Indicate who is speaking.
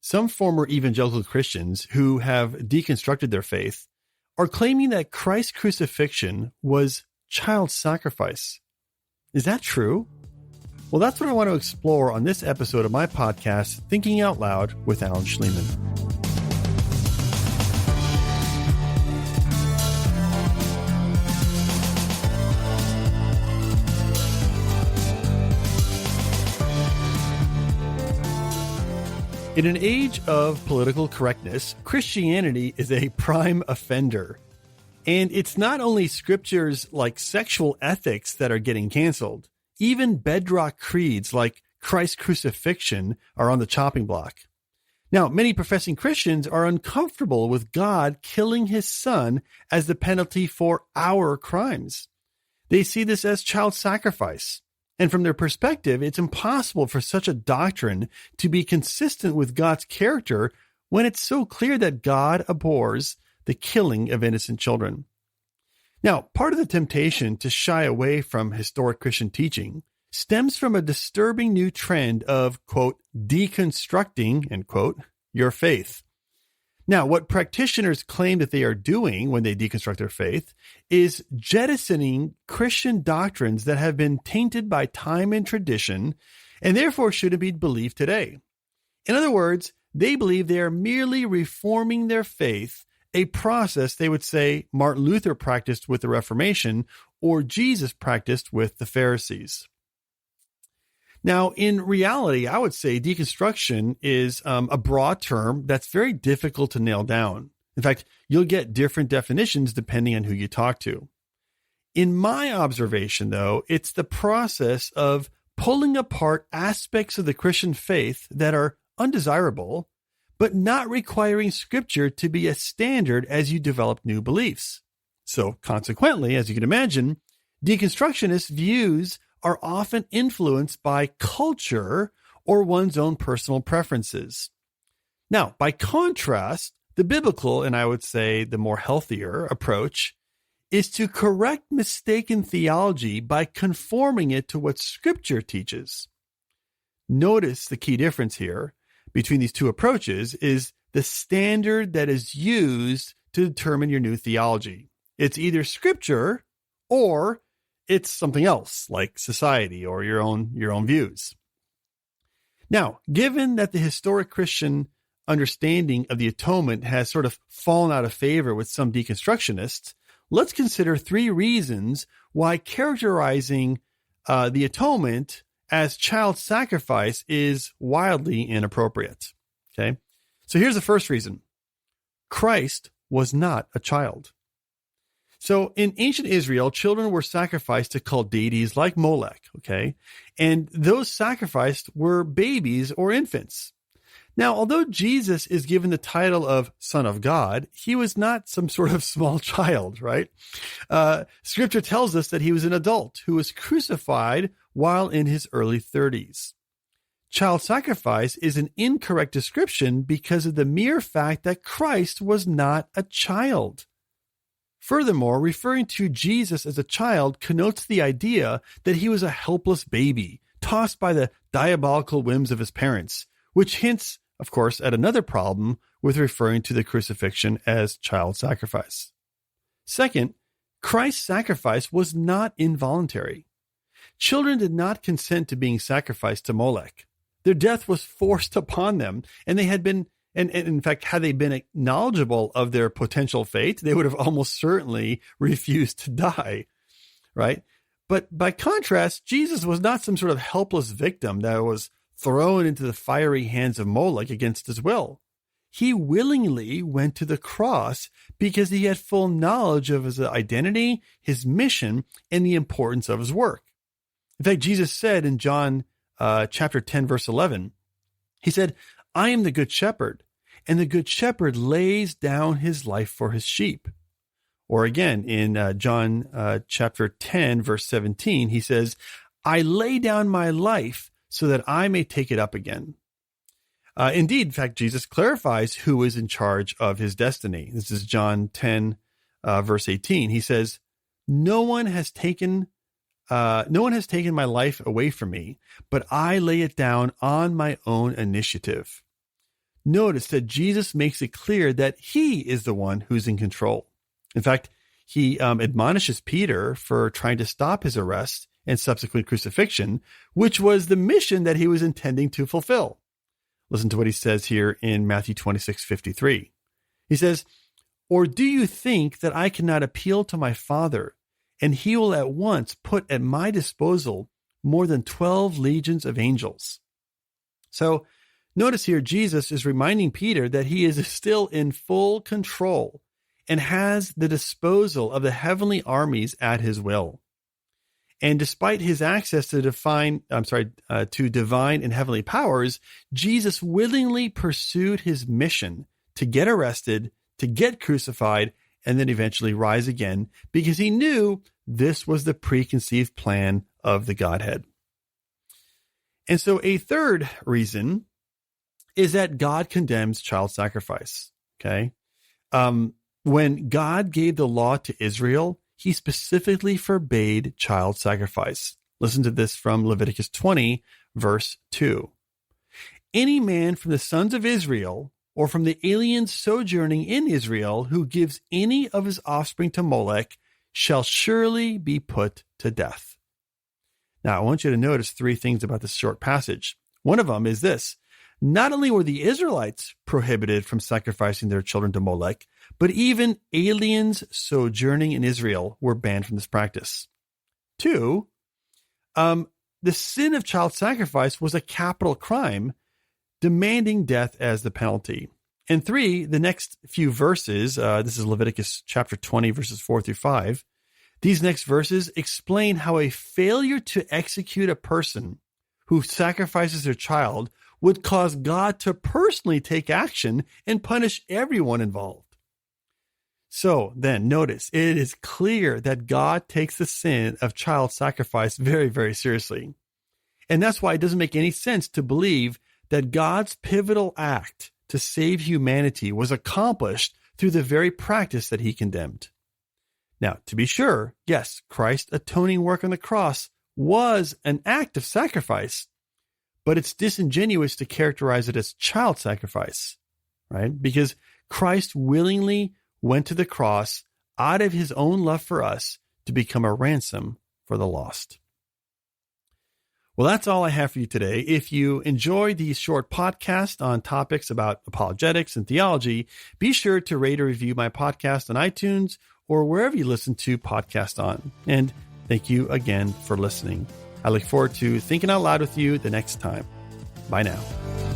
Speaker 1: some former evangelical Christians who have deconstructed their faith are claiming that Christ's crucifixion was child sacrifice. Is that true? Well, that's what I want to explore on this episode of my podcast, Thinking Out Loud with Alan Schliemann. In an age of political correctness, Christianity is a prime offender. And it's not only scriptures like sexual ethics that are getting canceled. Even bedrock creeds like Christ's crucifixion are on the chopping block. Now, many professing Christians are uncomfortable with God killing his son as the penalty for our crimes. They see this as child sacrifice. And from their perspective, it's impossible for such a doctrine to be consistent with God's character when it's so clear that God abhors the killing of innocent children. Now, part of the temptation to shy away from historic Christian teaching stems from a disturbing new trend of, quote, deconstructing, end quote, your faith. Now, what practitioners claim that they are doing when they deconstruct their faith is jettisoning Christian doctrines that have been tainted by time and tradition and therefore shouldn't be believed today. In other words, they believe they are merely reforming their faith, a process they would say Martin Luther practiced with the Reformation or Jesus practiced with the Pharisees. Now, in reality, I would say deconstruction is a broad term that's very difficult to nail down. In fact, you'll get different definitions depending on who you talk to. In my observation, though, it's the process of pulling apart aspects of the Christian faith that are undesirable, but not requiring scripture to be a standard as you develop new beliefs. So consequently, as you can imagine, deconstructionist views are often influenced by culture or one's own personal preferences. Now, by contrast, the biblical, and I would say the more healthier approach, is to correct mistaken theology by conforming it to what Scripture teaches. Notice the key difference here between these two approaches is the standard that is used to determine your new theology. It's either Scripture or it's something else like society or your own views. Now, given that the historic Christian understanding of the atonement has sort of fallen out of favor with some deconstructionists, let's consider 3 reasons why characterizing the atonement as child sacrifice is wildly inappropriate. Okay, so here's the first reason. Christ was not a child. So in ancient Israel, children were sacrificed to cult deities like Molech, okay? And those sacrificed were babies or infants. Now, although Jesus is given the title of Son of God, he was not some sort of small child, right? Scripture tells us that he was an adult who was crucified while in his early 30s. Child sacrifice is an incorrect description because of the mere fact that Christ was not a child. Furthermore, referring to Jesus as a child connotes the idea that he was a helpless baby, tossed by the diabolical whims of his parents, which hints, of course, at another problem with referring to the crucifixion as child sacrifice. Second, Christ's sacrifice was not involuntary. Children did not consent to being sacrificed to Molech. Their death was forced upon them, and they had been And in fact, had they been knowledgeable of their potential fate, they would have almost certainly refused to die, right? But by contrast, Jesus was not some sort of helpless victim that was thrown into the fiery hands of Molech against his will. He willingly went to the cross because he had full knowledge of his identity, his mission, and the importance of his work. In fact, Jesus said in John chapter 10, verse 11, he said, I am the good shepherd, and the good shepherd lays down his life for his sheep. Or again, in John chapter 10, verse 17, he says, I lay down my life so that I may take it up again. Indeed, in fact, Jesus clarifies who is in charge of his destiny. This is John 10, verse 18. He says, No one has taken my life away from me, but I lay it down on my own initiative. notice that Jesus makes it clear that he is the one who's in control. In fact, he admonishes Peter for trying to stop his arrest and subsequent crucifixion, which was the mission that he was intending to fulfill. Listen to what he says here in Matthew 26:53. He says, "Or do you think that I cannot appeal to my Father, and he will at once put at my disposal more than 12 legions of angels?" So notice here, Jesus is reminding Peter that he is still in full control and has the disposal of the heavenly armies at his will. And despite his access to divine and heavenly powers, Jesus willingly pursued his mission to get arrested, to get crucified, and then eventually rise again, because he knew this was the preconceived plan of the Godhead. And so a third reason is that God condemns child sacrifice. Okay. When God gave the law to Israel, he specifically forbade child sacrifice. Listen to this from Leviticus 20, verse 2. "Any man from the sons of Israel or from the aliens sojourning in Israel who gives any of his offspring to Molech shall surely be put to death." Now, I want you to notice three things about this short passage. One of them is this: not only were the Israelites prohibited from sacrificing their children to Molech, but even aliens sojourning in Israel were banned from this practice. Two, the sin of child sacrifice was a capital crime, demanding death as the penalty. And three, the next few verses, this is Leviticus chapter 20, verses 4-5. These next verses explain how a failure to execute a person who sacrifices their child would cause God to personally take action and punish everyone involved. So then notice, it is clear that God takes the sin of child sacrifice very, very seriously. And that's why it doesn't make any sense to believe that God's pivotal act to save humanity was accomplished through the very practice that he condemned. Now, to be sure, yes, Christ's atoning work on the cross was an act of sacrifice, but it's disingenuous to characterize it as child sacrifice, right? Because Christ willingly went to the cross out of his own love for us to become a ransom for the lost. Well, that's all I have for you today. If you enjoyed these short podcasts on topics about apologetics and theology, be sure to rate or review my podcast on iTunes or wherever you listen to podcasts on. And thank you again for listening. I look forward to thinking out loud with you the next time. Bye now.